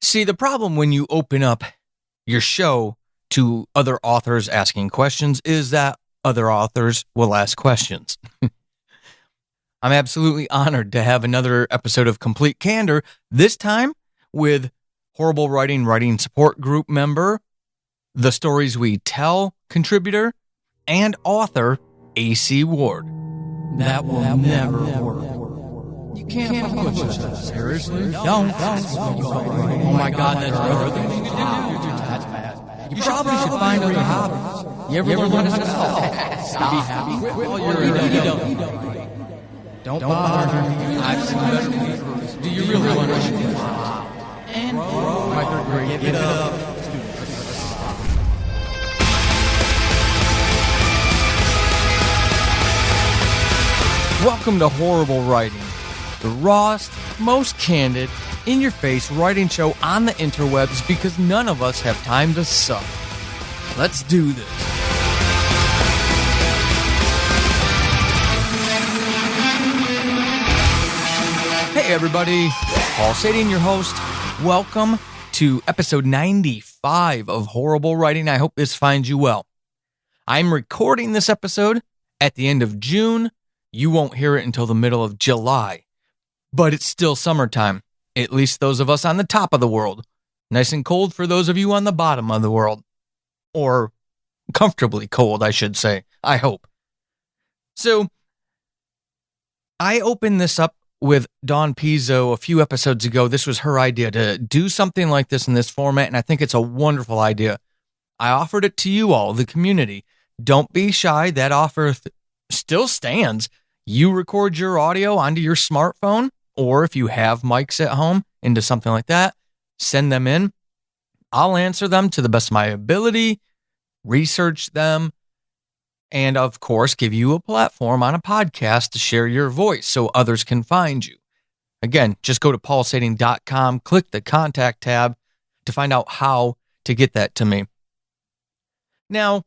See, the problem when you open up your show to other authors asking questions is that other authors will ask questions. I'm absolutely honored to have another episode of Complete Candor, this time with Horrible Writing Support Group member, The Stories We Tell contributor, and author AC Ward. That will never work. You can't push us. Seriously? Don't. Oh my God, that's the other thing to do. That's bad. You probably should find other hobbies. You ever learn to spell? Stop. Be happy. Well, you don't. Don't bother. I've seen better papers. Do you really want to? And my third grade. Give it up. Welcome to Horrible Writing, the rawest, most candid, in-your-face writing show on the interwebs because none of us have time to suck. Let's do this. Hey everybody, Paul Sading, your host. Welcome to episode 95 of Horrible Writing. I hope this finds you well. I'm recording this episode at the end of June. You won't hear it until the middle of July, but it's still summertime, at least those of us on the top of the world. Nice and cold for those of you on the bottom of the world. Or comfortably cold, I should say. I hope. So, I opened this up with Dawn Pizzo a few episodes ago. This was her idea to do something like this in this format, and I think it's a wonderful idea. I offered it to you all, the community. Don't be shy. That offer still stands. You record your audio onto your smartphone, or if you have mics at home, into something like that, send them in. I'll answer them to the best of my ability, research them, and of course, give you a platform on a podcast to share your voice so others can find you. Again, just go to paulsading.com, click the contact tab to find out how to get that to me. Now,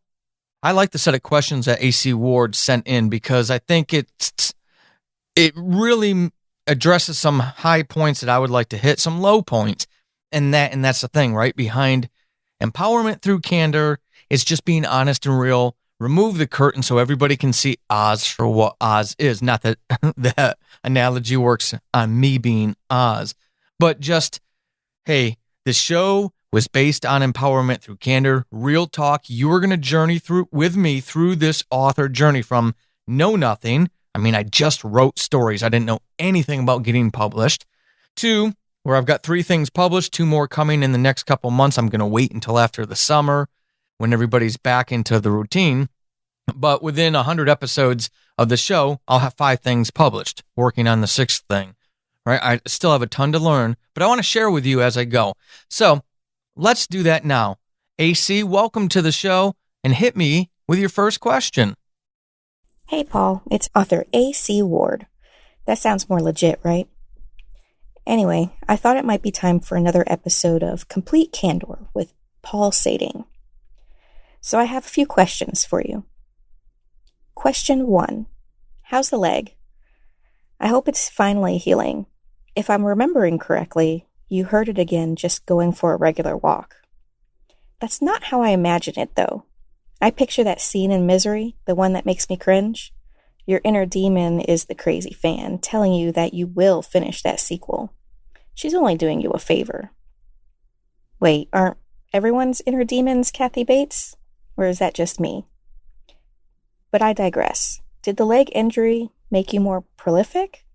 I like the set of questions that AC Ward sent in because I think it really addresses some high points that I would like to hit, some low points. And that's the thing, right? Behind empowerment through candor, it's just being honest and real. Remove the curtain so everybody can see Oz for what Oz is. Not that that analogy works on me being Oz, but just, hey, the show was based on empowerment through candor, real talk. You are going to journey through with me through this author journey from know nothing. I mean, I just wrote stories. I didn't know anything about getting published, to where I've got 3 things published, 2 more coming in the next couple months. I'm going to wait until after the summer when everybody's back into the routine. But within 100 episodes of the show, I'll have 5 things published, working on the 6th thing. Right? I still have a ton to learn, but I want to share with you as I go. So let's do that now. AC, welcome to the show, and hit me with your first question. Hey, Paul. It's author AC Ward. That sounds more legit, right? Anyway, I thought it might be time for another episode of Complete Candor with Paul Sading. So I have a few questions for you. Question 1. How's the leg? I hope it's finally healing. If I'm remembering correctly, you hurt it again just going for a regular walk. That's not how I imagine it, though. I picture that scene in Misery, the one that makes me cringe. Your inner demon is the crazy fan, telling you that you will finish that sequel. She's only doing you a favor. Wait, aren't everyone's inner demons Kathy Bates? Or is that just me? But I digress. Did the leg injury make you more prolific?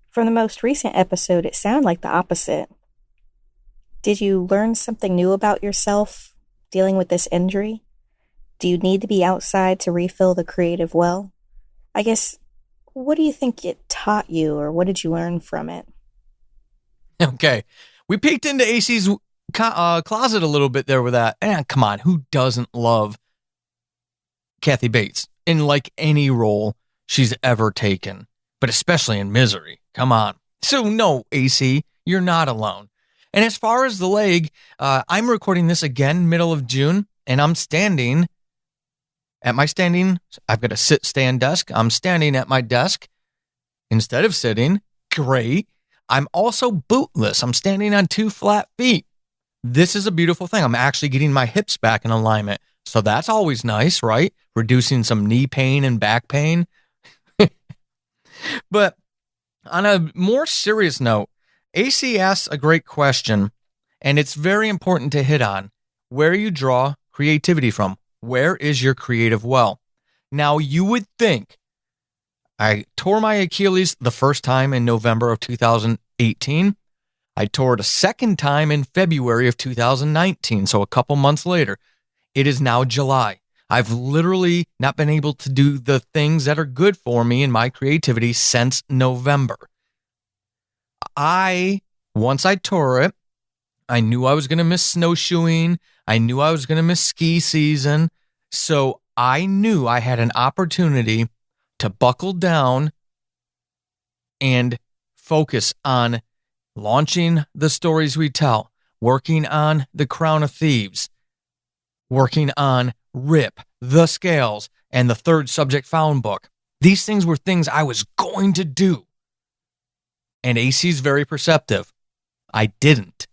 From the most recent episode, it sounded like the opposite. Did you learn something new about yourself dealing with this injury? Do you need to be outside to refill the creative well? I guess, what do you think it taught you, or what did you learn from it? Okay. We peeked into AC's closet a little bit there with that. And come on, who doesn't love Kathy Bates in like any role she's ever taken, but especially in Misery? Come on. So no, AC, you're not alone. And as far as the leg, I'm recording this again, middle of June, and I'm standing at my I've got a sit-stand desk. I'm standing at my desk instead of sitting. Great. I'm also bootless. I'm standing on 2 flat feet. This is a beautiful thing. I'm actually getting my hips back in alignment. So that's always nice, right? Reducing some knee pain and back pain. But on a more serious note, AC asks a great question, and it's very important to hit on where you draw creativity from. Where is your creative well? Now, you would think I tore my Achilles the first time in November of 2018. I tore it a second time in February of 2019, so a couple months later. It is now July. I've literally not been able to do the things that are good for me and my creativity since November. Once I tore it, I knew I was going to miss snowshoeing. I knew I was going to miss ski season. So I knew I had an opportunity to buckle down and focus on launching the stories we tell, working on The Crown of Thieves, working on Rip, The Scales, and the third subject found book. These things were things I was going to do. And AC's very perceptive. I didn't.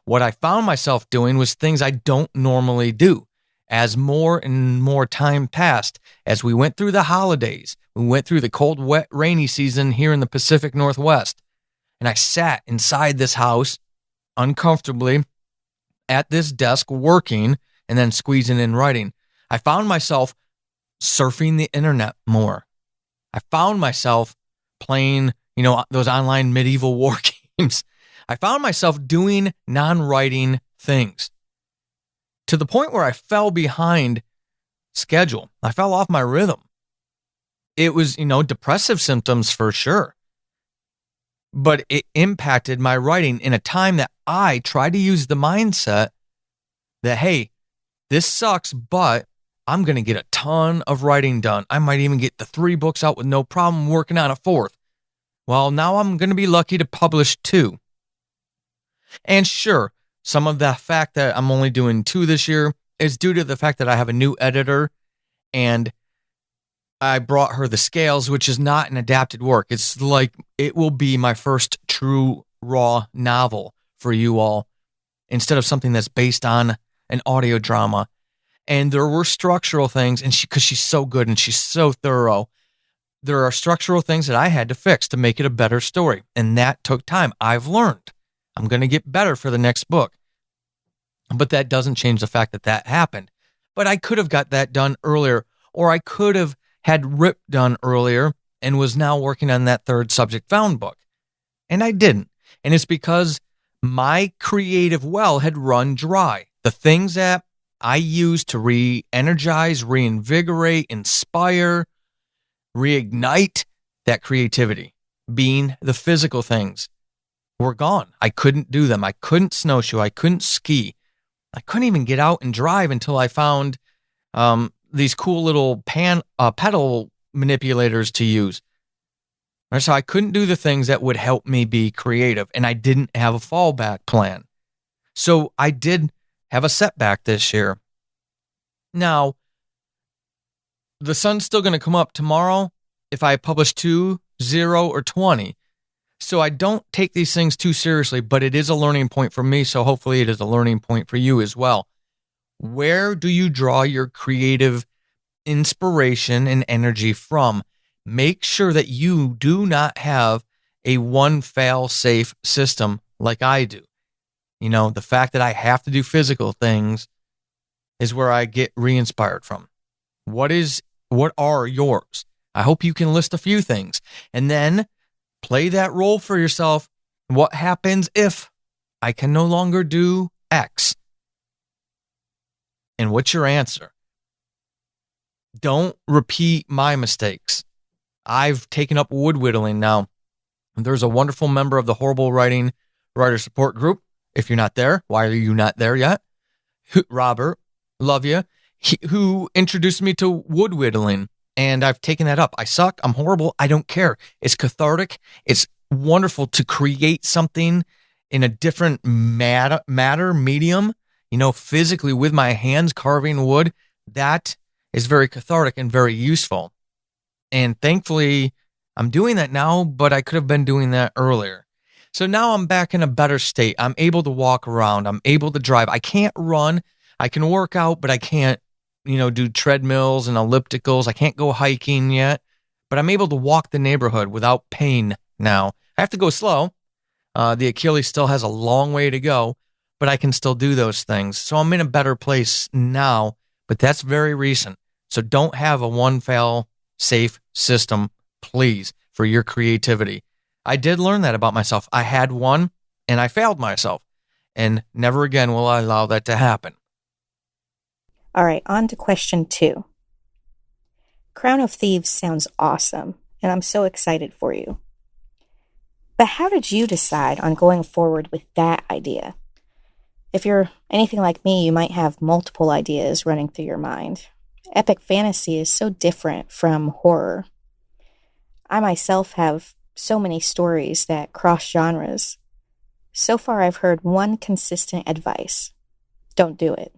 What I found myself doing was things I don't normally do. As more and more time passed, as we went through the holidays, we went through the cold, wet, rainy season here in the Pacific Northwest, and I sat inside this house uncomfortably at this desk working and then squeezing in writing. I found myself surfing the internet more. I found myself playing, those online medieval war games. I found myself doing non-writing things to the point where I fell behind schedule. I fell off my rhythm. It was, depressive symptoms for sure. But it impacted my writing in a time that I tried to use the mindset that, hey, this sucks, but I'm going to get a ton of writing done. I might even get the 3 books out with no problem working on a 4th. Well, now I'm going to be lucky to publish 2. And sure, some of the fact that I'm only doing 2 this year is due to the fact that I have a new editor and I brought her The Scales, which is not an adapted work. It's like it will be my first true raw novel for you all instead of something that's based on an audio drama. And there were structural things, and because she's so good and she's so thorough, there are structural things that I had to fix to make it a better story. And that took time. I've learned. I'm going to get better for the next book. But that doesn't change the fact that that happened. But I could have got that done earlier, or I could have had Rip done earlier and was now working on that third subject found book. And I didn't. And it's because my creative well had run dry. The things that I used to re-energize, reinvigorate, inspire, reignite that creativity, being the physical things, were gone. I couldn't do them. I couldn't snowshoe. I couldn't ski. I couldn't even get out and drive until I found these cool little pedal manipulators to use. So I couldn't do the things that would help me be creative, and I didn't have a fallback plan. So I did have a setback this year. Now, the sun's still going to come up tomorrow if I publish 2, 0, or 20. So I don't take these things too seriously, but it is a learning point for me, so hopefully it is a learning point for you as well. Where do you draw your creative inspiration and energy from? Make sure that you do not have a one fail-safe system like I do. The fact that I have to do physical things is where I get re-inspired from. What are yours? I hope you can list a few things and then play that role for yourself. What happens if I can no longer do X? And what's your answer? Don't repeat my mistakes. I've taken up wood whittling now. There's a wonderful member of the Horrible Writing Writer Support Group. If you're not there, why are you not there yet? Robert, love you, who introduced me to wood whittling. And I've taken that up. I suck. I'm horrible. I don't care. It's cathartic. It's wonderful to create something in a different matter medium, physically with my hands carving wood. That is very cathartic and very useful. And thankfully, I'm doing that now, but I could have been doing that earlier. So now I'm back in a better state. I'm able to walk around. I'm able to drive. I can't run. I can work out, but I can't, do treadmills and ellipticals. I can't go hiking yet, but I'm able to walk the neighborhood without pain now. I have to go slow. The Achilles still has a long way to go, but I can still do those things. So I'm in a better place now, but that's very recent. So don't have a one fail safe system, please, for your creativity. I did learn that about myself. I had one and I failed myself, and never again will I allow that to happen. All right, on to question 2. Crown of Thieves sounds awesome, and I'm so excited for you. But how did you decide on going forward with that idea? If you're anything like me, you might have multiple ideas running through your mind. Epic fantasy is so different from horror. I myself have so many stories that cross genres. So far, I've heard one consistent advice: don't do it.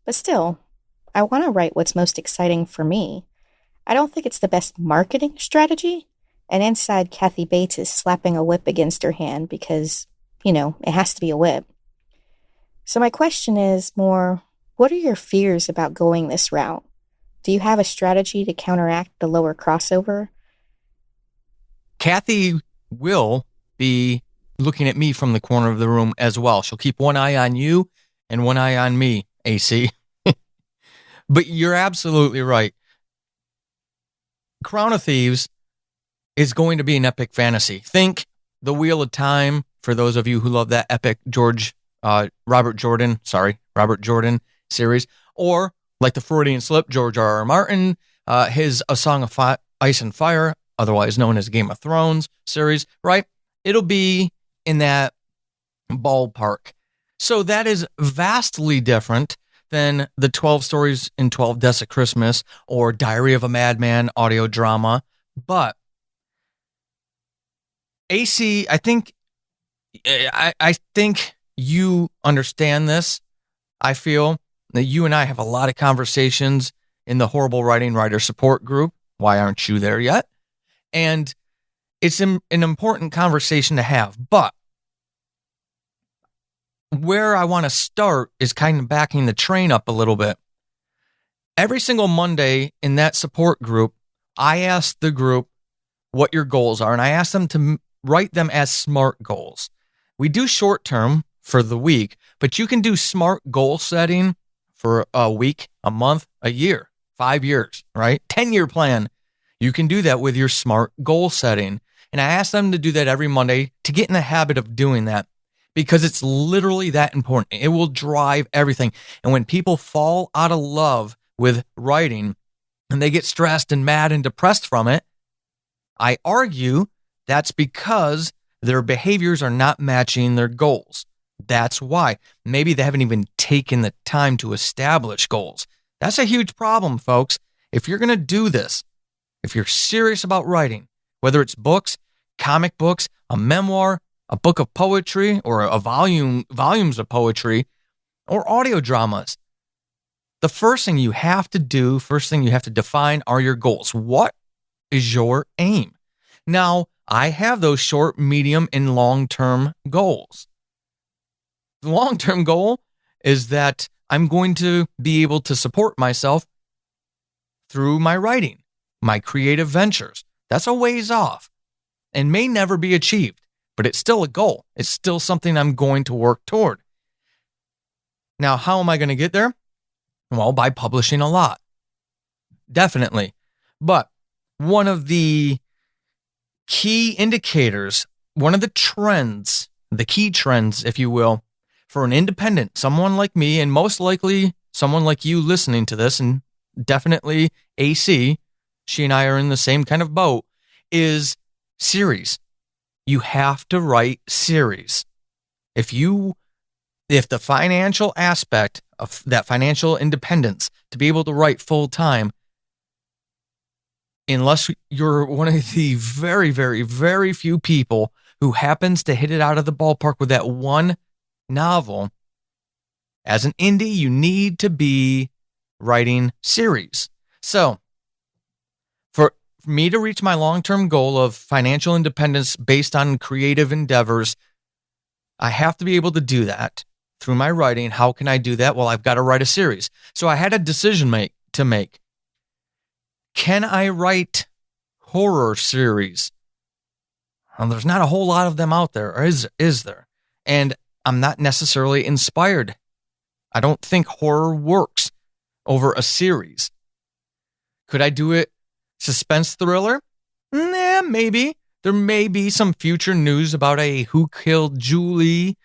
But still, I want to write what's most exciting for me. I don't think it's the best marketing strategy. And inside, Kathy Bates is slapping a whip against her hand because, it has to be a whip. So my question is more, what are your fears about going this route? Do you have a strategy to counteract the lower crossover? Kathy will be looking at me from the corner of the room as well. She'll keep one eye on you and one eye on me, AC. But you're absolutely right. Crown of Thieves is going to be an epic fantasy. Think The Wheel of Time, for those of you who love that epic Robert Jordan series, or like the Freudian slip, George R.R. Martin, his A Song of Ice and Fire, otherwise known as Game of Thrones series, right? It'll be in that ballpark. So that is vastly different than the 12 Stories in 12 Deaths of Christmas or Diary of a Madman audio drama. But AC, I think you understand this. I feel that you and I have a lot of conversations in the Horrible Writing Writer Support Group. Why aren't you there yet? And it's an important conversation to have. But where I want to start is kind of backing the train up a little bit. Every single Monday in that support group, I ask the group what your goals are, and I ask them to write them as SMART goals. We do short term for the week, but you can do SMART goal setting for a week, a month, a year, 5 years, right? 10-year plan. You can do that with your SMART goal setting. And I ask them to do that every Monday to get in the habit of doing that, because it's literally that important. It will drive everything. And when people fall out of love with writing and they get stressed and mad and depressed from it, I argue that's because their behaviors are not matching their goals. That's why. Maybe they haven't even taken the time to establish goals. That's a huge problem, folks. If you're going to do this, if you're serious about writing, whether it's books, comic books, a memoir, a book of poetry, or a volumes of poetry, or audio dramas, the first thing you have to define are your goals. What is your aim? Now, I have those short, medium, and long-term goals. The long-term goal is that I'm going to be able to support myself through my writing, my creative ventures. That's a ways off and may never be achieved, but it's still a goal. It's still something I'm going to work toward. Now, how am I going to get there? Well, by publishing a lot. Definitely. But one of the key indicators, one of the trends, the key trends, if you will, for an independent, someone like me, and most likely someone like you listening to this, and definitely AC, she and I are in the same kind of boat, is series. You have to write series. If the financial aspect of that, financial independence, to be able to write full time, unless you're one of the very, very, very few people who happens to hit it out of the ballpark with that one novel, as an indie, you need to be writing series. So, For me to reach my long-term goal of financial independence based on creative endeavors, I have to be able to do that through my writing. How can I do that? Well, I've got to write a series. So I had a decision to make. Can I write horror series? Well, there's not a whole lot of them out there, or is there? And I'm not necessarily inspired. I don't think horror works over a series. Could I do it suspense thriller? Nah, maybe. There may be some future news about a Who Killed Julie.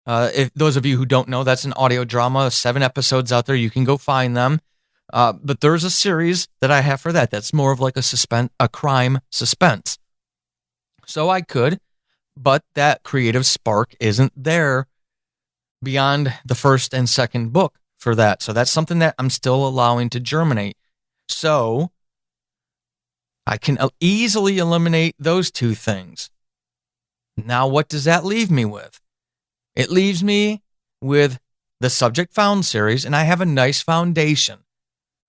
If those of you who don't know, that's an audio drama, 7 episodes out there. You can go find them. But there's a series that I have for that. That's more of like a crime suspense. So I could, but that creative spark isn't there beyond the first and second book for that. So that's something that I'm still allowing to germinate. So I can easily eliminate those two things. Now, what does that leave me with? It leaves me with the Subject Found series, and I have a nice foundation.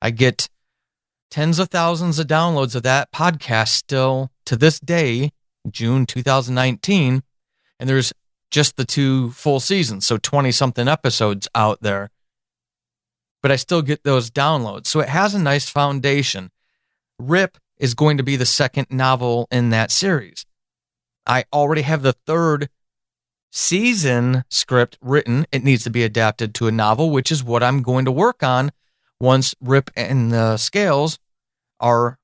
I get tens of thousands of downloads of that podcast still to this day, June 2019, and there's just the 2 full seasons, so 20-something episodes out there. But I still get those downloads, so it has a nice foundation. Rip is going to be the second novel in that series. I already have the 3rd season script written. It needs to be adapted to a novel, which is what I'm going to work on once Rip and the Scales are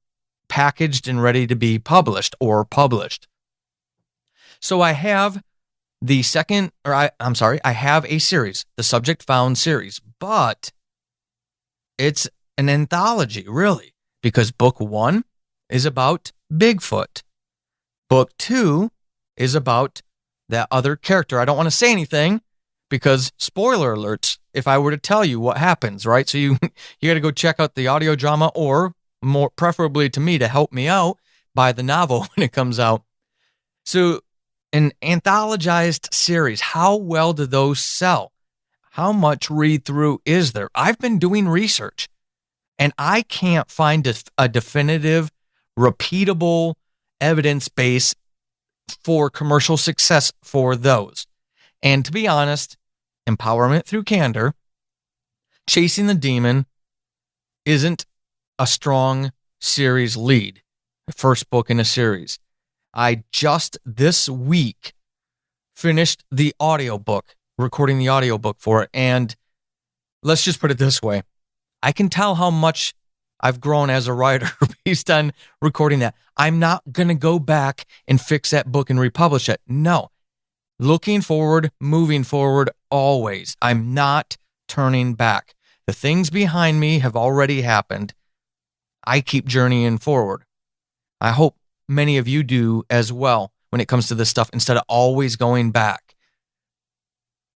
packaged and ready to be published or published. So I have I have a series, the Subject Found series, but it's an anthology, really, because book 1 is about Bigfoot. Book 2 is about that other character. I don't want to say anything because spoiler alerts if I were to tell you what happens, right? So you got to go check out the audio drama, or more preferably to me to help me out, buy the novel when it comes out. So an anthologized series, how well do those sell? How much read through is there? I've been doing research and I can't find a definitive, repeatable evidence base for commercial success for those. And to be honest, Empowerment Through Candor, Chasing the Demon isn't a strong series lead, the first book in a series. I just this week finished the audiobook, recording the audiobook for it. And let's just put it this way. I can tell how much I've grown as a writer based on recording that. I'm not going to go back and fix that book and republish it. No. Looking forward, moving forward, always. I'm not turning back. The things behind me have already happened. I keep journeying forward. I hope many of you do as well when it comes to this stuff, instead of always going back.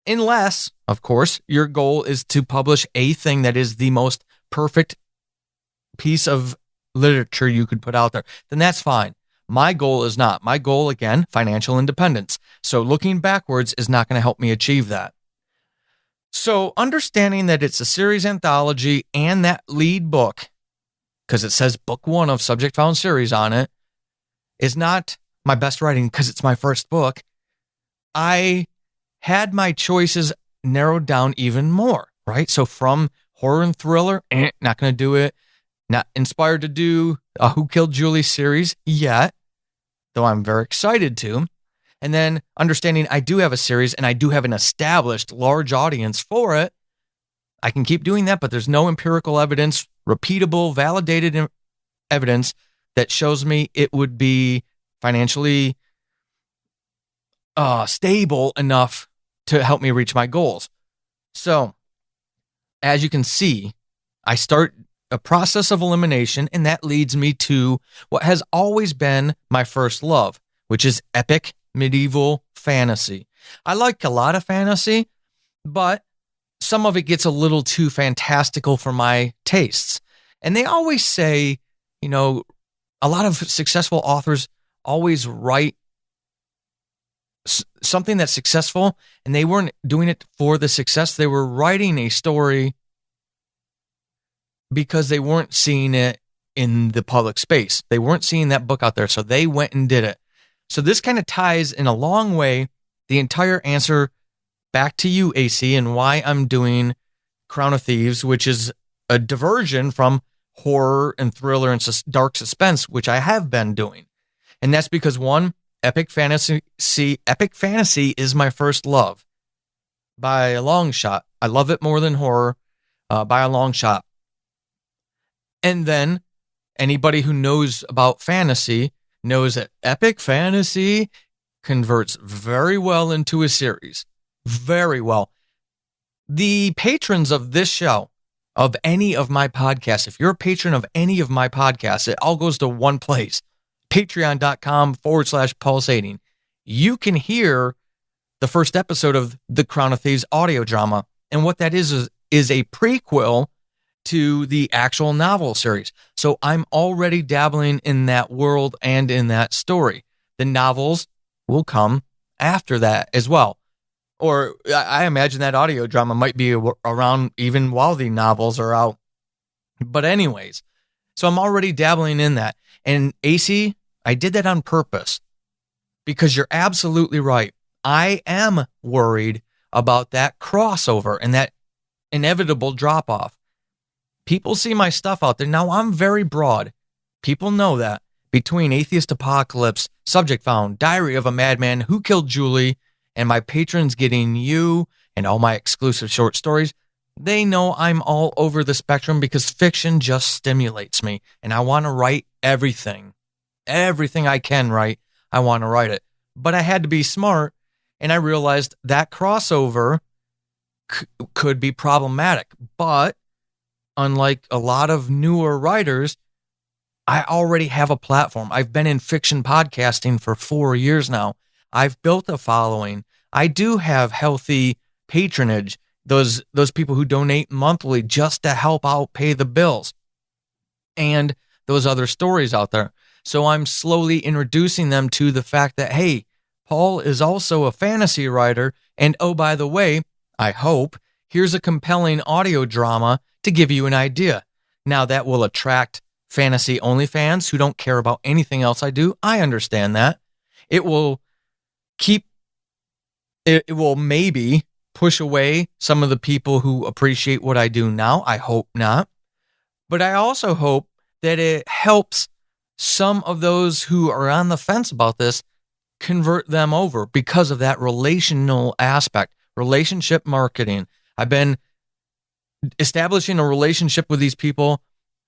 Unless, of course, your goal is to publish a thing that is the most perfect piece of literature you could put out there, then that's fine. My goal is not. My goal, again, financial independence. So looking backwards is not going to help me achieve that. So understanding that it's a series anthology and that lead book, because it says book 1 of Subject Found series on it, is not my best writing because it's my first book. I had my choices narrowed down even more, right? So from horror and thriller, not going to do it. Not inspired to do a Who Killed Julie series yet, though I'm very excited to. And then understanding I do have a series and I do have an established large audience for it. I can keep doing that, but there's no empirical evidence, repeatable, validated evidence that shows me it would be financially stable enough to help me reach my goals. So, as you can see, I start a process of elimination, and that leads me to what has always been my first love, which is epic medieval fantasy. I like a lot of fantasy, but some of it gets a little too fantastical for my tastes. And they always say, a lot of successful authors always write something that's successful, and they weren't doing it for the success. They were writing a story because they weren't seeing it in the public space. They weren't seeing that book out there, so they went and did it. So this kind of ties in a long way the entire answer back to you, AC, and why I'm doing Crown of Thieves, which is a diversion from horror and thriller and dark suspense, which I have been doing. And that's because, one, epic fantasy is my first love by a long shot. I love it more than horror by a long shot. And then anybody who knows about fantasy knows that epic fantasy converts very well into a series. Very well. The patrons of this show, of any of my podcasts, if you're a patron of any of my podcasts, it all goes to one place, patreon.com/pulsating. You can hear the first episode of the Crown of Thieves audio drama. And what that is a prequel to the actual novel series. So I'm already dabbling in that world and in that story. The novels will come after that as well. Or I imagine that audio drama might be around even while the novels are out. But anyways, so I'm already dabbling in that. And AC, I did that on purpose because you're absolutely right. I am worried about that crossover and that inevitable drop-off. People see my stuff out there. Now, I'm very broad. People know that. Between Atheist Apocalypse, Subject Found, Diary of a Madman, Who Killed Julie, and my patrons getting you and all my exclusive short stories, they know I'm all over the spectrum because fiction just stimulates me. And I want to write everything. Everything I can write, I want to write it. But I had to be smart, and I realized that crossover could be problematic. But unlike a lot of newer writers, I already have a platform. I've been in fiction podcasting for 4 years now. I've built a following. I do have healthy patronage. Those people who donate monthly just to help out pay the bills. And those other stories out there. So I'm slowly introducing them to the fact that, hey, Paul is also a fantasy writer. And oh, by the way, I hope, here's a compelling audio drama to give you an idea. Now that will attract fantasy only fans who don't care about anything else I do. I understand that. It will maybe push away some of the people who appreciate what I do now. I hope not. But I also hope that it helps some of those who are on the fence about this convert them over because of that relational aspect, relationship marketing. I've been establishing a relationship with these people,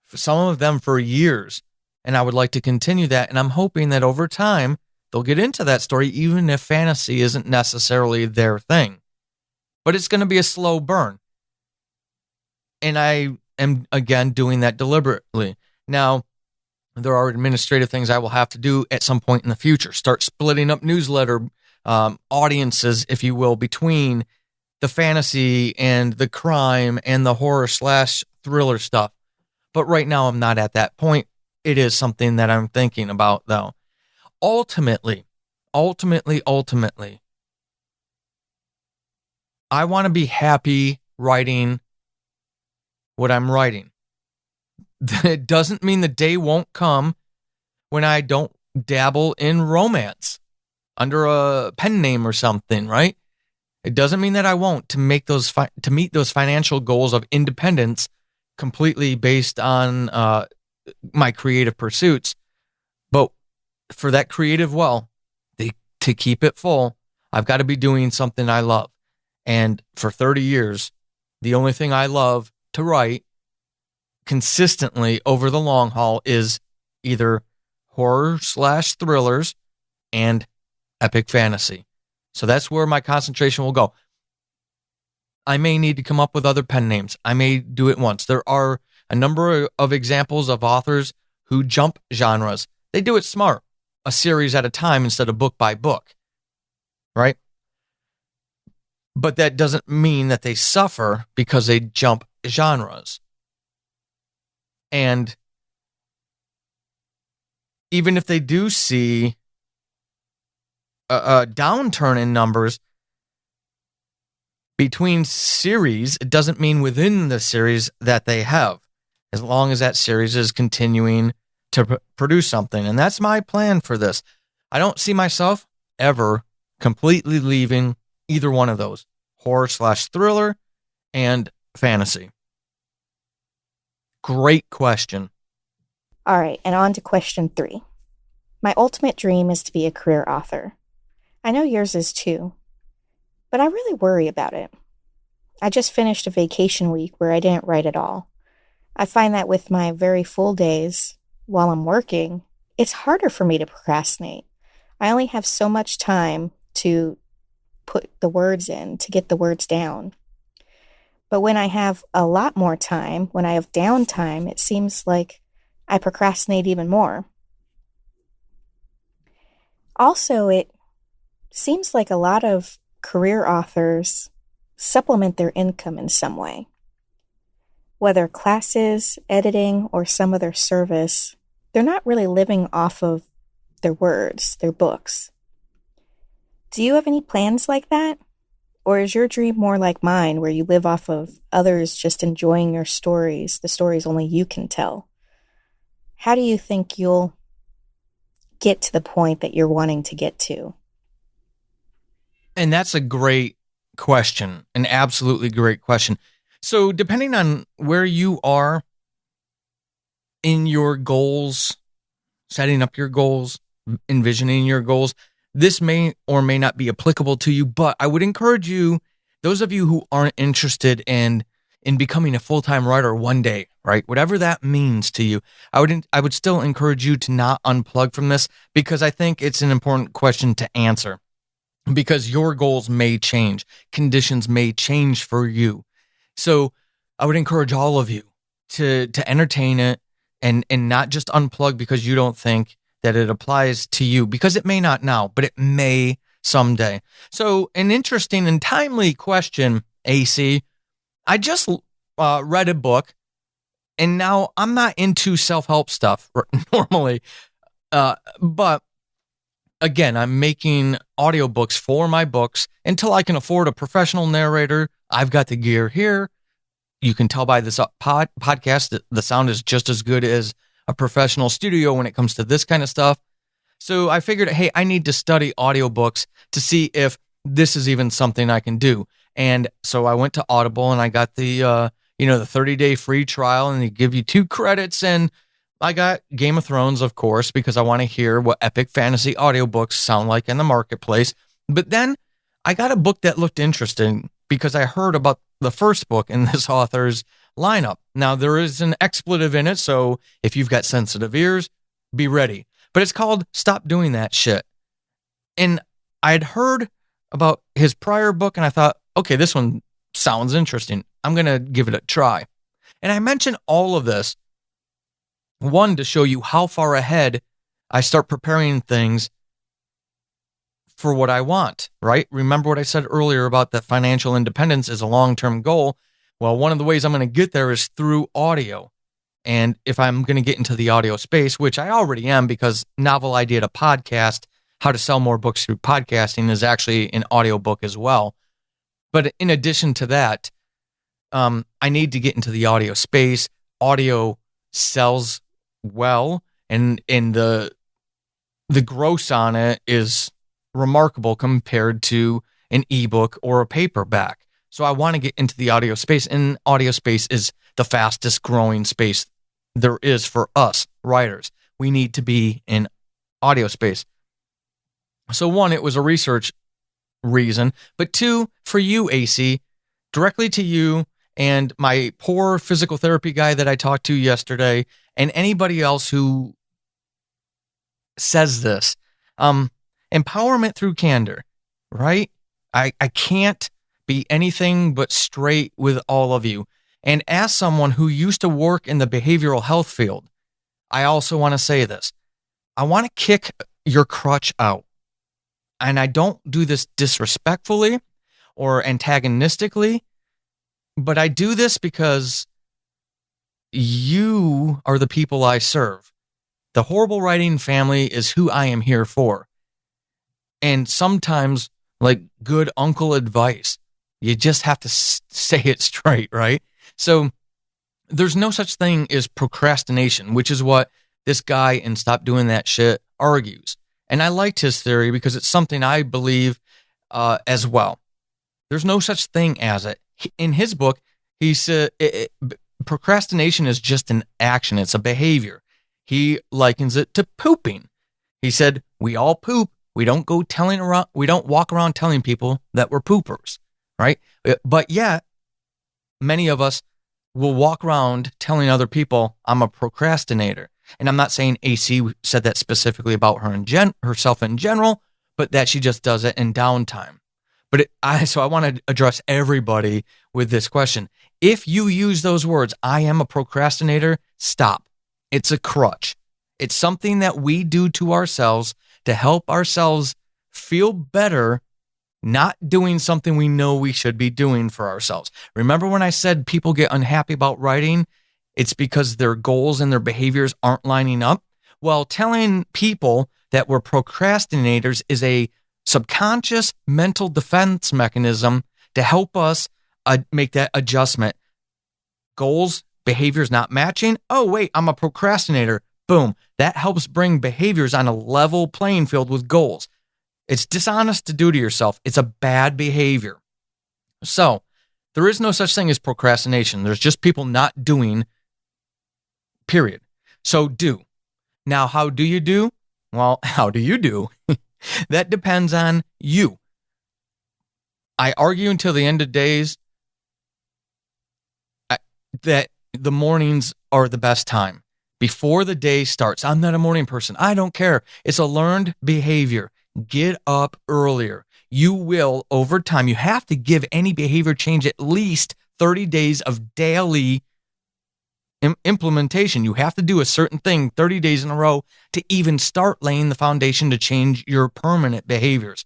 some of them for years, and I would like to continue that. And I'm hoping that over time, they'll get into that story, even if fantasy isn't necessarily their thing. But it's going to be a slow burn. And I am, again, doing that deliberately. Now, there are administrative things I will have to do at some point in the future. Start splitting up newsletter audiences, if you will, between the fantasy and the crime and the horror/thriller stuff. But right now, I'm not at that point. It is something that I'm thinking about, though. Ultimately, I want to be happy writing what I'm writing. It doesn't mean the day won't come when I don't dabble in romance under a pen name or something, right? It doesn't mean that I won't to meet those financial goals of independence completely based on my creative pursuits. But for that creative to keep it full, I've got to be doing something I love. And for 30 years, the only thing I love to write consistently over the long haul is either horror/thrillers and epic fantasy. So that's where my concentration will go. I may need to come up with other pen names. I may do it once. There are a number of examples of authors who jump genres. They do it smart, a series at a time instead of book by book, right? But that doesn't mean that they suffer because they jump genres. And even if they do see a downturn in numbers between series, it doesn't mean within the series that they have. as long as that series is continuing to produce something. And that's my plan for this. I don't see myself ever completely leaving either one of those, horror/thriller and fantasy. Great question. All right, and on to question 3. My ultimate dream is to be a career author. I know yours is too, but I really worry about it. I just finished a vacation week where I didn't write at all. I find that with my very full days, while I'm working, it's harder for me to procrastinate. I only have so much time to put the words in, to get the words down. But when I have a lot more time, when I have downtime, it seems like I procrastinate even more. Also, it seems like a lot of career authors supplement their income in some way. Whether classes, editing, or some other service, they're not really living off of their words, their books. Do you have any plans like that? Or is your dream more like mine, where you live off of others just enjoying your stories, the stories only you can tell? How do you think you'll get to the point that you're wanting to get to? And that's a great question, an absolutely great question. So depending on where you are in your goals, setting up your goals, envisioning your goals, this may or may not be applicable to you, but I would encourage you, those of you who aren't interested in becoming a full-time writer one day, right? Whatever that means to you, I would still encourage you to not unplug from this, because I think it's an important question to answer, because your goals may change, conditions may change for you. So I would encourage all of you to entertain it and not just unplug because you don't think that it applies to you, because it may not now, but it may someday. So an interesting and timely question, AC. I just read a book, and now I'm not into self-help stuff normally, but again, I'm making audiobooks for my books until I can afford a professional narrator. I've got the gear here. You can tell by this podcast that the sound is just as good as a professional studio when it comes to this kind of stuff. So I figured, hey, I need to study audiobooks to see if this is even something I can do. And so I went to Audible and I got the 30-day free trial, and they give you 2 credits. And I got Game of Thrones, of course, because I want to hear what epic fantasy audiobooks sound like in the marketplace. But then I got a book that looked interesting because I heard about the first book in this author's lineup. Now, there is an expletive in it, so if you've got sensitive ears, be ready. But it's called Stop Doing That Shit. And I had heard about his prior book, and I thought, okay, this one sounds interesting. I'm going to give it a try. And I mention all of this, one, to show you how far ahead I start preparing things for what I want, right? Remember what I said earlier about that financial independence is a long-term goal. Well, one of the ways I'm going to get there is through audio. And if I'm going to get into the audio space, which I already am, because Novel Idea to Podcast, How to Sell More Books Through Podcasting, is actually an audiobook as well. But in addition to that, I need to get into the audio space. Audio sells well, and the gross on it is remarkable compared to an ebook or a paperback. So I want to get into the audio space, and audio space is the fastest growing space there is for us writers. We need to be in audio space. So one, it was a research reason, but 2, for you, AC, directly to you and my poor physical therapy guy that I talked to yesterday, and anybody else who says this, empowerment through candor, right? I can't be anything but straight with all of you. And as someone who used to work in the behavioral health field, I also want to say this. I want to kick your crutch out. And I don't do this disrespectfully or antagonistically, but I do this because you are the people I serve. The Horrible Writing family is who I am here for. And sometimes, like good uncle advice, you just have to say it straight, right? So there's no such thing as procrastination, which is what this guy in Stop Doing That Shit argues. And I liked his theory because it's something I believe as well. There's no such thing as it. In his book, he said procrastination is just an action. It's a behavior. He likens it to pooping. He said, we all poop. We don't walk around telling people that we're poopers, right? But yet, many of us will walk around telling other people, I'm a procrastinator. And I'm not saying AC said that specifically about herself in general, but that she just does it in downtime. So I want to address everybody with this question. If you use those words, I am a procrastinator, stop. It's a crutch. It's something that we do to ourselves to help ourselves feel better, not doing something we know we should be doing for ourselves. Remember when I said people get unhappy about writing? It's because their goals and their behaviors aren't lining up. Well, telling people that we're procrastinators is a subconscious mental defense mechanism to help us make that adjustment. Goals, behaviors not matching. Oh, wait, I'm a procrastinator. Boom. That helps bring behaviors on a level playing field with goals. It's dishonest to do to yourself. It's a bad behavior. So there is no such thing as procrastination. There's just people not doing, period. So do. Now, how do you do? Well, how do you do? That depends on you. I argue until the end of days that the mornings are the best time before the day starts. I'm not a morning person. I don't care. It's a learned behavior. Get up earlier. You will, over time, you have to give any behavior change at least 30 days of daily implementation. You have to do a certain thing 30 days in a row to even start laying the foundation to change your permanent behaviors.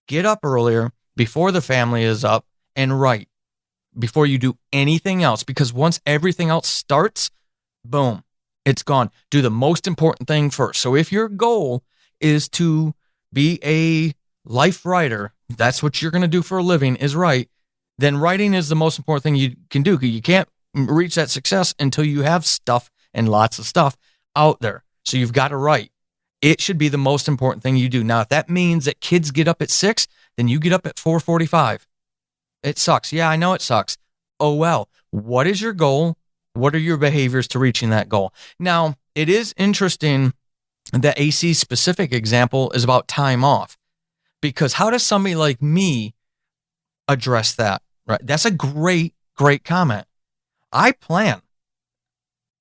Get up earlier before the family is up and write before you do anything else, because once everything else starts, boom, it's gone. Do the most important thing first. So if your goal is to be a life writer, that's what you're going to do for a living, is write, then writing is the most important thing you can do. You can't reach that success until you have stuff and lots of stuff out there. So you've got to write. It should be the most important thing you do. Now, if that means that kids get up at 6, then you get up at 4:45. It sucks. Yeah, I know it sucks. Oh, well. What is your goal? What are your behaviors to reaching that goal? Now, it is interesting that AC's specific example is about time off, because how does somebody like me address that? Right? That's a great comment. I plan.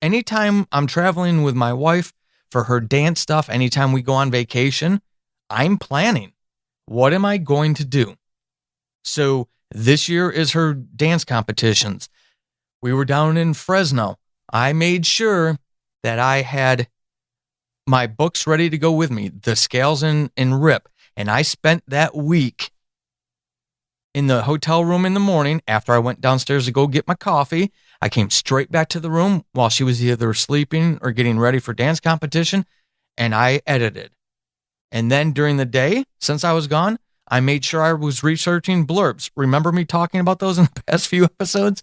Anytime I'm traveling with my wife for her dance stuff, anytime we go on vacation, I'm planning. What am I going to do? So this year is her dance competitions. We were down in Fresno. I made sure that I had my books ready to go with me, the scales and rip. And I spent that week in the hotel room in the morning after I went downstairs to go get my coffee. I came straight back to the room while she was either sleeping or getting ready for dance competition, and I edited. And then during the day, since I was gone, I made sure I was researching blurbs. Remember me talking about those in the past few episodes?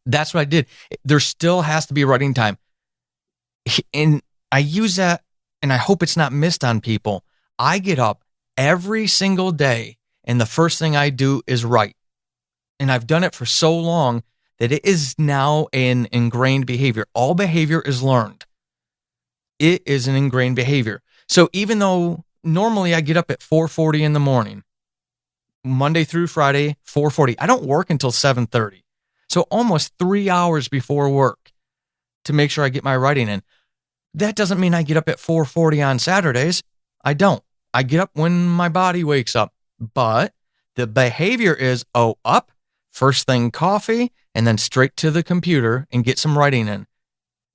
That's what I did. There still has to be writing time. And I use that, and I hope it's not missed on people. I get up every single day, and the first thing I do is write. And I've done it for so long that it is now an ingrained behavior. All behavior is learned. It is an ingrained behavior. So even though normally I get up at 4:40 in the morning, Monday through Friday, 4:40, I don't work until 7:30. So almost 3 hours before work to make sure I get my writing in. That doesn't mean I get up at 4:40 on Saturdays. I don't. I get up when my body wakes up. But the behavior is, up, first thing coffee, and then straight to the computer and get some writing in.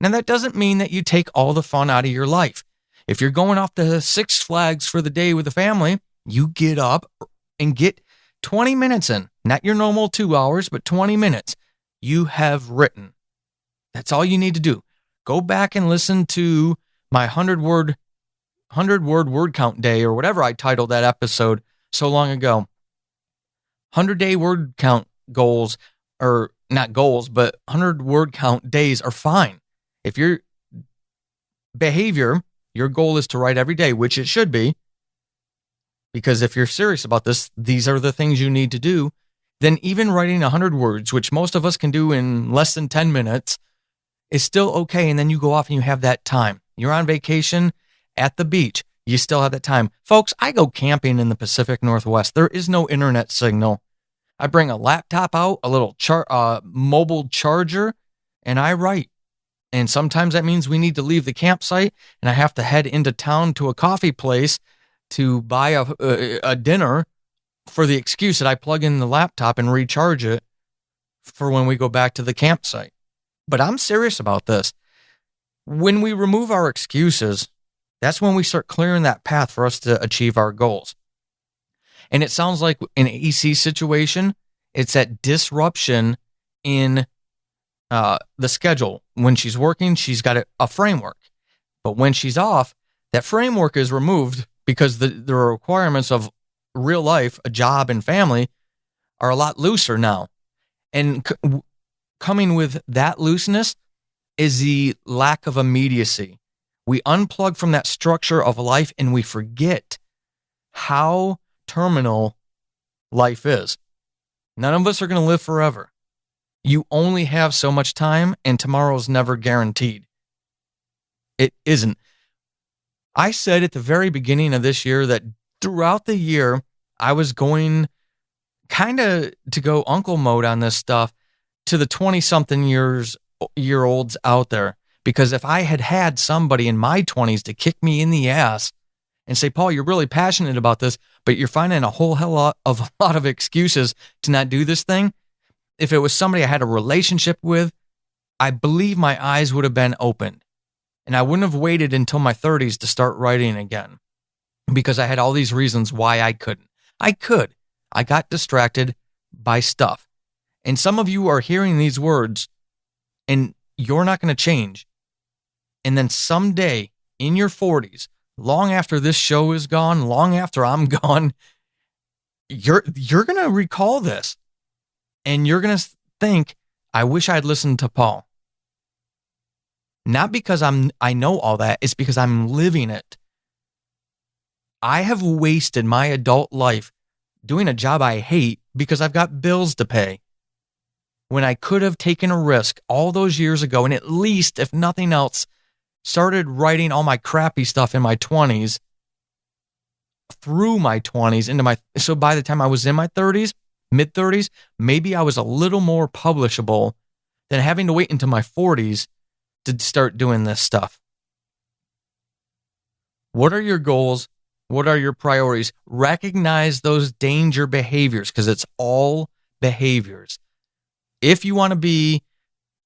Now, that doesn't mean that you take all the fun out of your life. If you're going off to Six Flags for the day with the family, you get up and get 20 minutes in. Not your normal 2 hours, but 20 minutes. You have written. That's all you need to do. Go back and listen to my 100-word word count day, or whatever I titled that episode so long ago. 100-day word count goals or not goals, but 100 word count days are fine. If your behavior, your goal is to write every day, which it should be, because if you're serious about this, these are the things you need to do, then even writing 100 words, which most of us can do in less than 10 minutes, is still okay. And then you go off and you have that time. You're on vacation at the beach. You still have that time. Folks, I go camping in the Pacific Northwest. There is no internet signal. I bring a laptop out, a little mobile charger, and I write. And sometimes that means we need to leave the campsite and I have to head into town to a coffee place to buy a dinner for the excuse that I plug in the laptop and recharge it for when we go back to the campsite. But I'm serious about this. When we remove our excuses, that's when we start clearing that path for us to achieve our goals. And it sounds like in an EC situation, it's that disruption in the schedule. When she's working, she's got a framework. But when she's off, that framework is removed because the requirements of real life, a job and family, are a lot looser now. And coming with that looseness is the lack of immediacy. We unplug from that structure of life and we forget how terminal life is. None of us are going to live forever. You only have so much time, and tomorrow's never guaranteed. It isn't. I said at the very beginning of this year that throughout the year, I was going kind of to go uncle mode on this stuff to the 20-something year olds out there. Because if I had had somebody in my 20s to kick me in the ass and say, Paul, you're really passionate about this, but you're finding a whole lot of excuses to not do this thing. If it was somebody I had a relationship with, I believe my eyes would have been opened. And I wouldn't have waited until my 30s to start writing again because I had all these reasons why I couldn't. I could. I got distracted by stuff. And some of you are hearing these words and you're not going to change. And then someday in your 40s, long after this show is gone, long after I'm gone, you're going to recall this. And you're going to think, I wish I'd listened to Paul. Not because I know all that, it's because I'm living it. I have wasted my adult life doing a job I hate because I've got bills to pay. When I could have taken a risk all those years ago and at least, if nothing else, started writing all my crappy stuff in my 20s, through my 20s, so by the time I was in my 30s, mid-30s, maybe I was a little more publishable than having to wait until my 40s to start doing this stuff. What are your goals? What are your priorities? Recognize those danger behaviors because it's all behaviors. If you want to be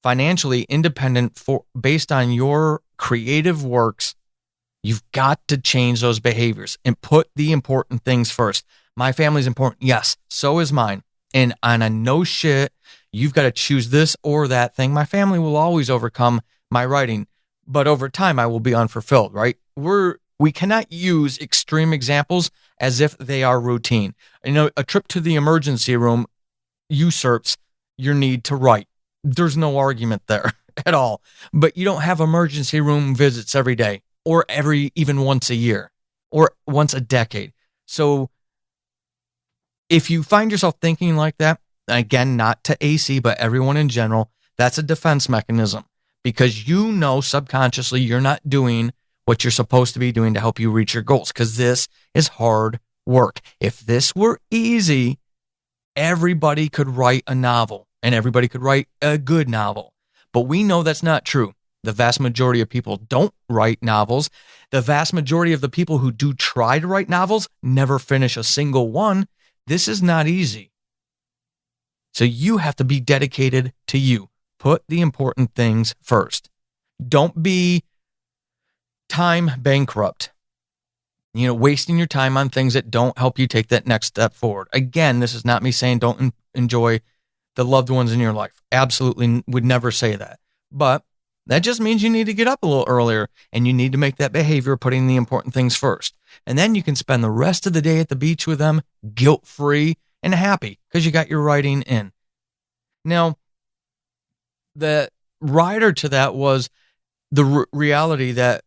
financially independent based on your creative works, you've got to change those behaviors and put the important things first. My family's important. Yes, so is mine. And on a no shit, you've got to choose this or that thing. My family will always overcome my writing, but over time I will be unfulfilled, right? We cannot use extreme examples as if they are routine. A trip to the emergency room usurps your need to write. There's no argument there at all. But you don't have emergency room visits every day or even once a year or once a decade. So if you find yourself thinking like that, again, not to AC, but everyone in general, that's a defense mechanism because you know subconsciously you're not doing what you're supposed to be doing to help you reach your goals because this is hard work. If this were easy, everybody could write a novel and everybody could write a good novel. But we know that's not true. The vast majority of people don't write novels. The vast majority of the people who do try to write novels never finish a single one. This is not easy. So you have to be dedicated to you. Put the important things first. Don't be time bankrupt. Wasting your time on things that don't help you take that next step forward. Again, this is not me saying don't enjoy the loved ones in your life. Absolutely would never say that. But that just means you need to get up a little earlier and you need to make that behavior putting the important things first. And then you can spend the rest of the day at the beach with them guilt-free and happy because you got your writing in. Now, the rider to that was the reality that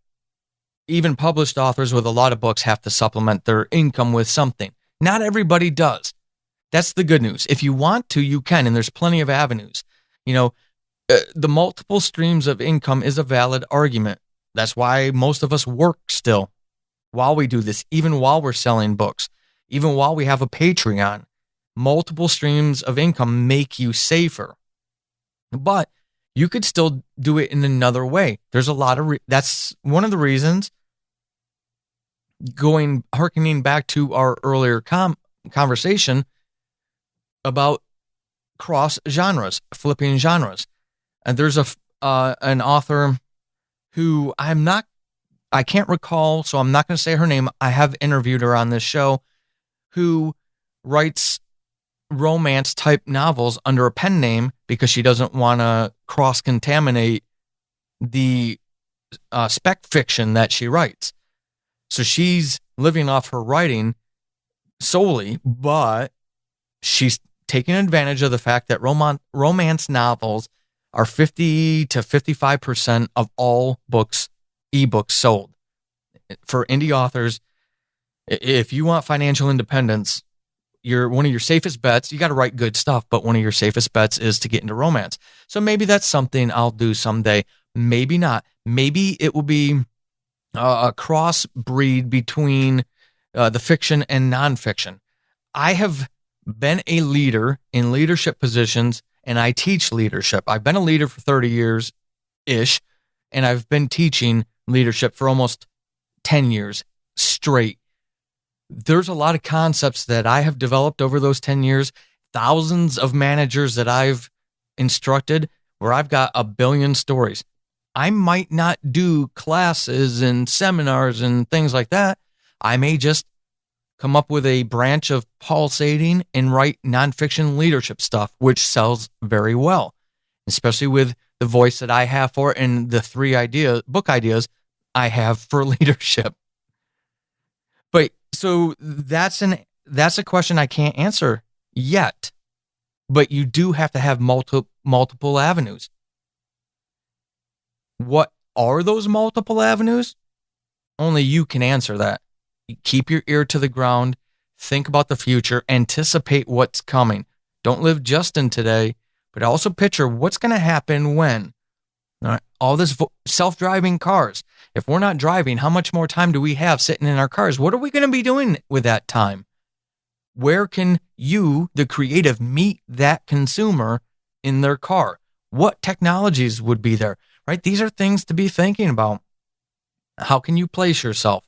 even published authors with a lot of books have to supplement their income with something. Not everybody does. That's the good news. If you want to, you can, and there's plenty of avenues. The multiple streams of income is a valid argument. That's why most of us work still while we do this, even while we're selling books, even while we have a Patreon. Multiple streams of income make you safer. But you could still do it in another way. There's a lot of, that's one of the reasons, hearkening back to our earlier conversation about cross genres, flipping genres. And there's an author who I can't recall, so I'm not going to say her name. I have interviewed her on this show, who writes romance type novels under a pen name because she doesn't want to cross contaminate the spec fiction that she writes. So she's living off her writing solely, but she's taking advantage of the fact that romance novels are 50 to 55% of all ebooks sold. For indie authors, if you want financial independence, one of your safest bets, you got to write good stuff, but one of your safest bets is to get into romance. So maybe that's something I'll do someday. Maybe not. Maybe it will be a crossbreed between the fiction and nonfiction. I have been a leader in leadership positions, and I teach leadership. I've been a leader for 30 years-ish, and I've been teaching leadership for almost 10 years straight. There's a lot of concepts that I have developed over those 10 years, thousands of managers that I've instructed, where I've got a billion stories. I might not do classes and seminars and things like that. I may just come up with a branch of pulsating and write nonfiction leadership stuff, which sells very well, especially with the voice that I have for it and the book ideas I have for leadership. But so that's a question I can't answer yet, but you do have to have multiple avenues. What are those multiple avenues? Only you can answer that. Keep your ear to the ground. Think about the future. Anticipate what's coming. Don't live just in today, but also picture what's going to happen when. All this self-driving cars. If we're not driving, how much more time do we have sitting in our cars? What are we going to be doing with that time? Where can you, the creative, meet that consumer in their car? What technologies would be there? Right? These are things to be thinking about. How can you place yourself?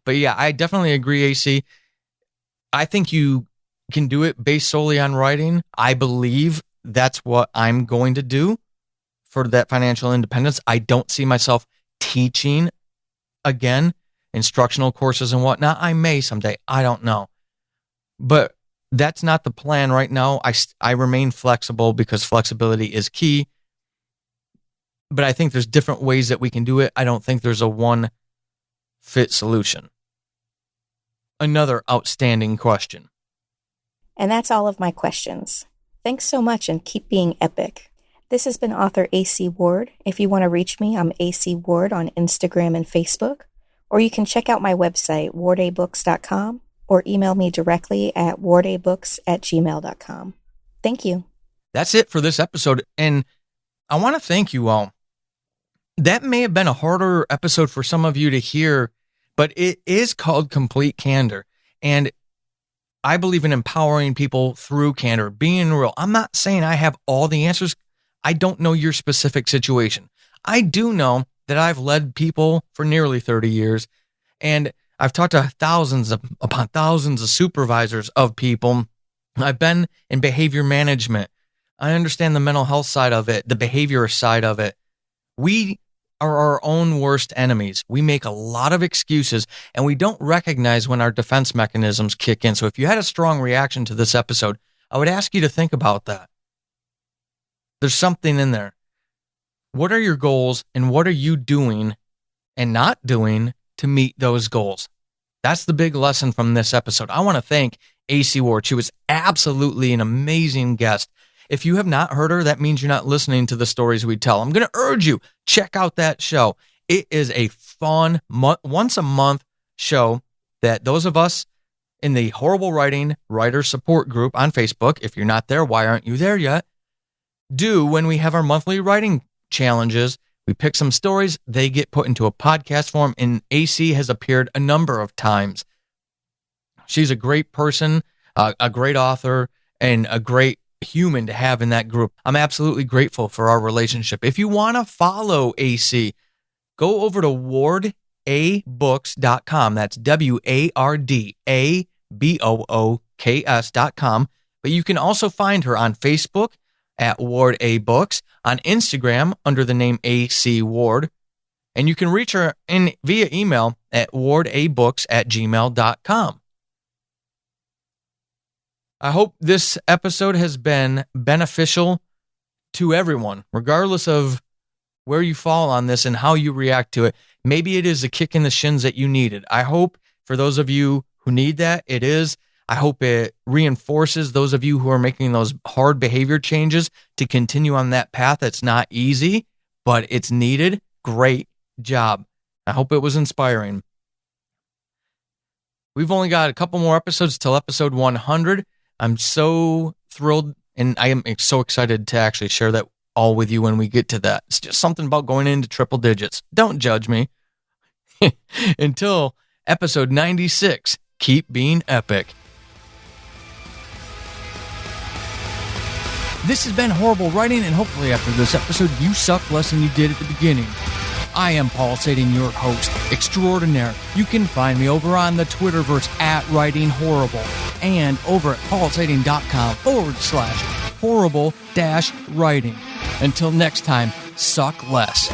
But yeah, I definitely agree, AC. I think you can do it based solely on writing. I believe that's what I'm going to do for that financial independence. I don't see myself teaching again, instructional courses and whatnot. I may someday. I don't know. But that's not the plan right now. I remain flexible because flexibility is key. But I think there's different ways that we can do it. I don't think there's a one fit solution. Another outstanding question. And that's all of my questions. Thanks so much and keep being epic. This has been author AC Ward. If you want to reach me, I'm AC Ward on Instagram and Facebook. Or you can check out my website, wardabooks.com, or email me directly at wardabooks@gmail.com. Thank you. That's it for this episode. And I want to thank you all. That may have been a harder episode for some of you to hear, but it is called Complete Candor. And I believe in empowering people through candor, being real. I'm not saying I have all the answers. I don't know your specific situation. I do know that I've led people for nearly 30 years, and I've talked to thousands upon thousands of supervisors of people. I've been in behavior management. I understand the mental health side of it, the behavior side of it. We are our own worst enemies. We make a lot of excuses, and we don't recognize when our defense mechanisms kick in. So if you had a strong reaction to this episode, I would ask you to think about that. There's something in there. What are your goals, and what are you doing and not doing to meet those goals? That's the big lesson from this episode. I want to thank AC Ward. She was absolutely an amazing guest. If you have not heard her, that means you're not listening to the stories we tell. I'm going to urge you, check out that show. It is a fun, once a month show that those of us in the Horrible Writing Writer Support Group on Facebook, if you're not there, why aren't you there yet, do when we have our monthly writing challenges. We pick some stories, they get put into a podcast form, and AC has appeared a number of times. She's a great person, a great author, and a great human to have in that group. I'm absolutely grateful for our relationship. If you want to follow AC, go over to wardabooks.com. That's WARDABOOKS.com. But you can also find her on Facebook at Ward A Books, on Instagram under the name AC Ward, and you can reach her via email at wardabooks@gmail.com. I hope this episode has been beneficial to everyone, regardless of where you fall on this and how you react to it. Maybe it is a kick in the shins that you needed. I hope for those of you who need that, it is. I hope it reinforces those of you who are making those hard behavior changes to continue on that path. It's not easy, but it's needed. Great job. I hope it was inspiring. We've only got a couple more episodes till episode 100. I'm so thrilled, and I am so excited to actually share that all with you when we get to that. It's just something about going into triple digits. Don't judge me. Until episode 96, keep being epic. This has been Horrible Writing, and hopefully after this episode, you suck less than you did at the beginning. I am Paul Sading, your host extraordinaire. You can find me over on the Twitterverse at Writing Horrible and over at paulsading.com/horrible-writing. Until next time, suck less.